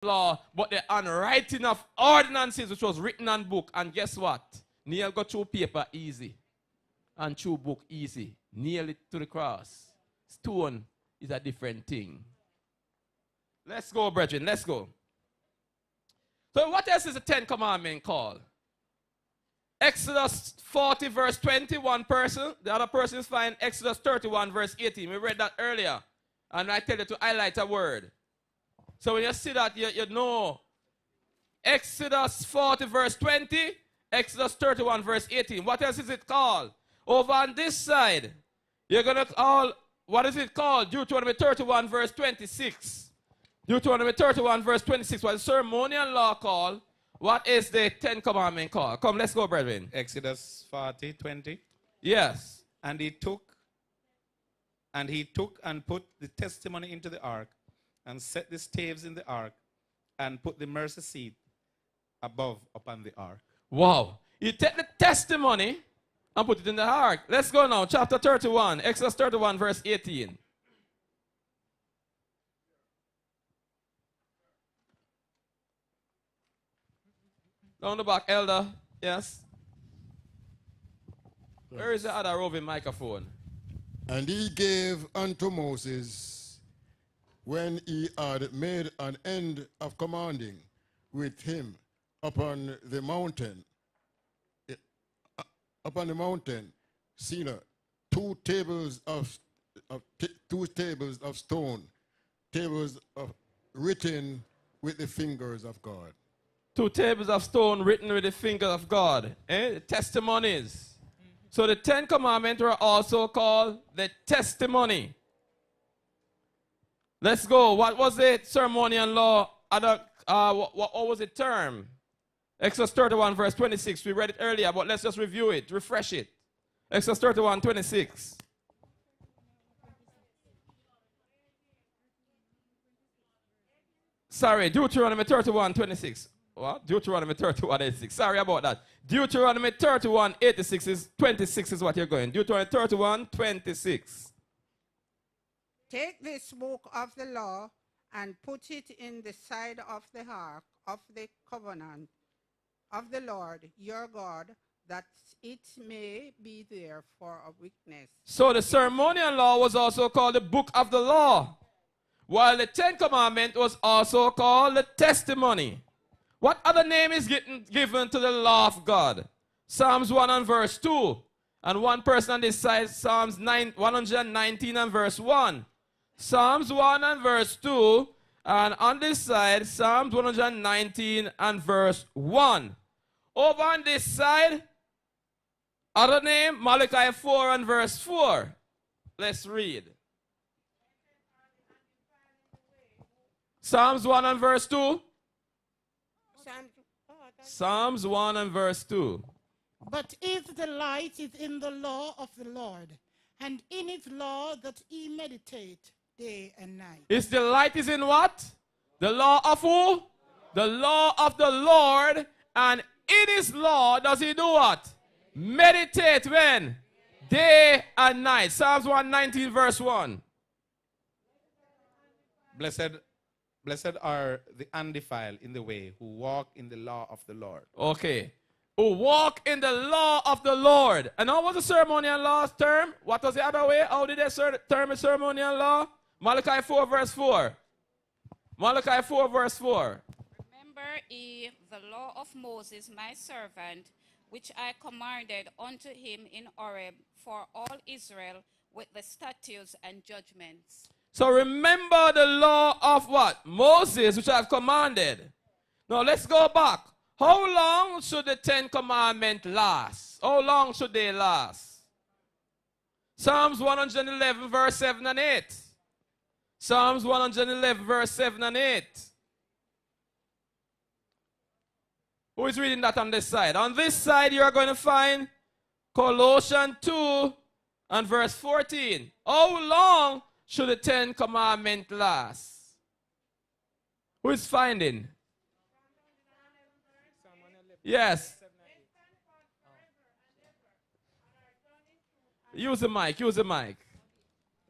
law, but the unwriting of ordinances, which was written on book. And guess what? Nail got through paper easy. And through book easy. Nail it to the cross. Stone is a different thing. Let's go, brethren. Let's go. So what else is the 10 Commandments called? Exodus 40 verse 20, one person. The other person is fine. Exodus 31 verse 18. We read that earlier. And I tell you to highlight a word. So when you see that, you know. Exodus 40 verse 20. Exodus 31 verse 18. What else is it called? Over on this side, you're going to call, what is it called? Deuteronomy 31 verse 26. Deuteronomy 31 verse 26. What is ceremonial law called? What is the 10 Commandments called? Come, let's go, brethren. Exodus 40, 20. Yes. And he took and put the testimony into the ark, and set the staves in the ark, and put the mercy seat above upon the ark. Wow. You take the testimony and put it in the ark. Let's go now. Chapter 31. Exodus 31 verse 18. Down the back, elder. Yes. Where is the other roving microphone? And he gave unto Moses, when he had made an end of commanding with him upon the mountain Sinai, two tables of stone, written with the fingers of God. 2 tables of stone written with the finger of God. The testimonies. So the 10 Commandments were also called the testimony. Let's go. What was the ceremonial law? What was the term? Exodus 31 verse 26. We read it earlier, but let's just review it, refresh it. Exodus 31, 26. Sorry, Deuteronomy 31, 26. What? Deuteronomy 31, 86. Sorry about that. Deuteronomy 31, 86 is 26 is what you're going. Deuteronomy 31, 26. Take this book of the law and put it in the side of the ark of the covenant of the Lord your God, that it may be there for a witness. So the ceremonial law was also called the book of the law, while the 10 Commandments was also called the testimony. What other name is given to the law of God? Psalms 1 and verse 2. And one person on this side, Psalms 119 and verse 1. Psalms 1 and verse 2. And on this side, Psalms 119 and verse 1. Over on this side, other name, Malachi 4 and verse 4. Let's read. Psalms 1 and verse 2. Psalms 1 and verse 2. But his delight is in the law of the Lord, and in his law that he meditate day and night. His delight is in what? The law of who? The law of the Lord. And in his law does he do what? Meditate when? Day and night. Psalms 119 verse 1. Blessed are the undefiled in the way, who walk in the law of the Lord. Okay. Who walk in the law of the Lord. And how was the ceremonial law term? What was the other way? How did they term a ceremonial law? Malachi 4 verse 4. Malachi 4 verse 4. Remember ye the law of Moses my servant, which I commanded unto him in Horeb for all Israel, with the statutes and judgments. So remember the law of what? Moses, which I have commanded. Now let's go back. How long should the 10 Commandments last? How long should they last? Psalms 111 verse 7 and 8. Psalms 111 verse 7 and 8. Who is reading that on this side? On this side you are going to find Colossians 2 and verse 14. How long should the 10 Commandments last? Who is finding? Yes. Use the mic, use the mic.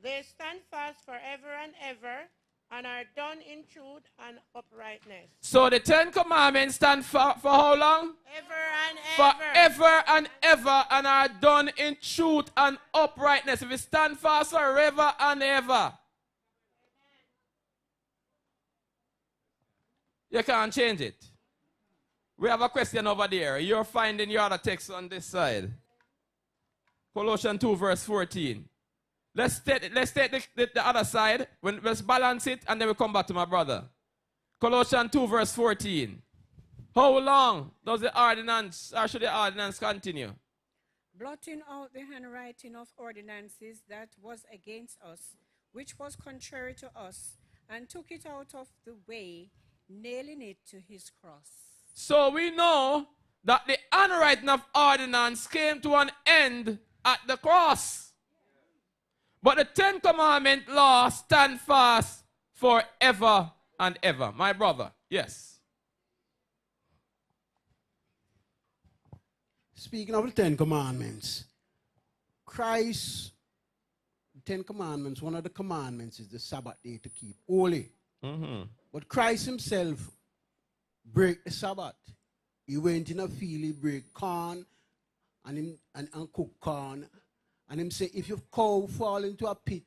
They stand fast forever and ever, and are done in truth and uprightness. So the 10 Commandments stand for how long? Ever and ever. Forever and ever, and are done in truth and uprightness. If it stand fast forever and ever, you can't change it. We have a question over there. You're finding your other text on this side. Colossians 2 verse 14. Let's take the other side. Let's balance it and then we'll come back to my brother. Colossians 2 verse 14. How long does the ordinance, or should the ordinance continue? Blotting out the handwriting of ordinances that was against us, which was contrary to us, and took it out of the way, nailing it to his cross. So we know that the handwriting of ordinance came to an end at the cross. But the 10 Commandment law stand fast forever and ever. My brother, yes. Speaking of the 10 Commandments, Christ, 10 Commandments, one of the commandments is the Sabbath day to keep holy. But Christ himself break the Sabbath. He went in a field, he break corn and cook corn. And him say, if your cow fall into a pit,